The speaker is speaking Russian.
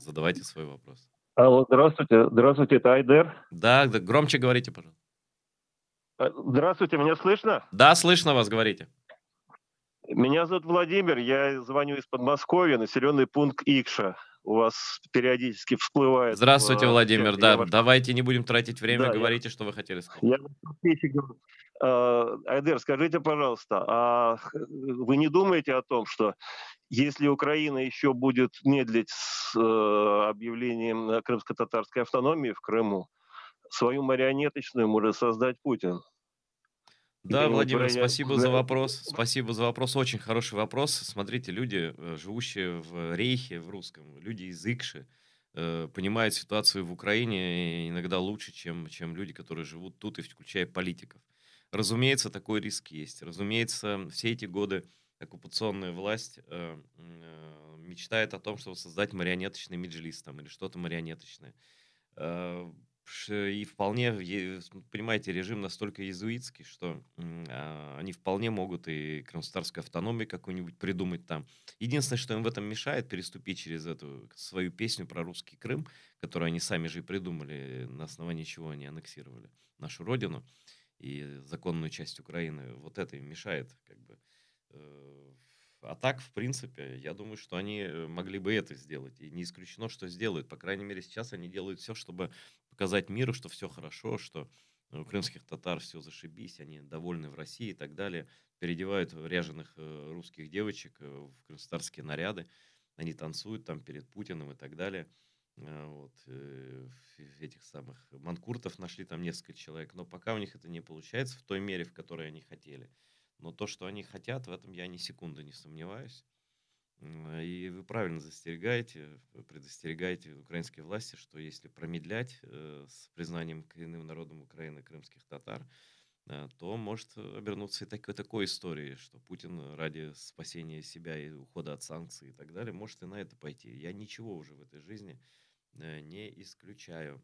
Задавайте свой вопрос. Алло, здравствуйте. Здравствуйте, это Айдер. Да, да, громче говорите, пожалуйста. Здравствуйте, меня слышно? Да, слышно вас, говорите. Меня зовут Владимир, я звоню из Подмосковья, населенный пункт Икша. У вас периодически всплывает Здравствуйте, в Владимир. чате. Я Да, ваш давайте не будем тратить время, Да, говорите, что вы хотели сказать. я ваш подписчик. Айдер, скажите, пожалуйста, вы не думаете о том, что если Украина еще будет медлить с объявлением крымско-татарской автономии в Крыму, свою марионеточную может создать Путин? Да, Где-нибудь в Владимир, районе... спасибо за вопрос. Спасибо за вопрос. Очень хороший вопрос. Смотрите, люди, живущие в Рейхе, в русском, люди из Икши, понимают ситуацию в Украине иногда лучше, чем люди, которые живут тут, и включая политиков. Разумеется, такой риск есть. Разумеется, все эти годы оккупационная власть мечтает о том, чтобы создать марионеточный меджлис там, или что-то марионеточное. Э, и вполне, понимаете, режим настолько иезуитский, что они вполне могут и крымстарскую автономию какую-нибудь придумать там. Единственное, что им в этом мешает, переступить через эту свою песню про русский Крым, которую они сами же и придумали, на основании чего они аннексировали нашу родину и законную часть Украины. Вот это им мешает, как бы. Э, А так, в принципе, я думаю, что они могли бы это сделать. И не исключено, что сделают. По крайней мере, сейчас они делают все, чтобы показать миру, что все хорошо, что у крымских татар все зашибись, они довольны в России и так далее. Переодевают ряженых русских девочек в крымстарские наряды. Они танцуют там перед Путиным и так далее. Вот, этих самых манкуртов нашли там несколько человек. Но пока у них это не получается в той мере, в которой они хотели. Но то, что они хотят, в этом я ни секунды не сомневаюсь. И вы правильно предостерегаете украинские власти, что если промедлять с признанием коренным народом Украины крымских татар, то может обернуться и такой историей, что Путин ради спасения себя и ухода от санкций и так далее может и на это пойти. Я ничего уже в этой жизни не исключаю.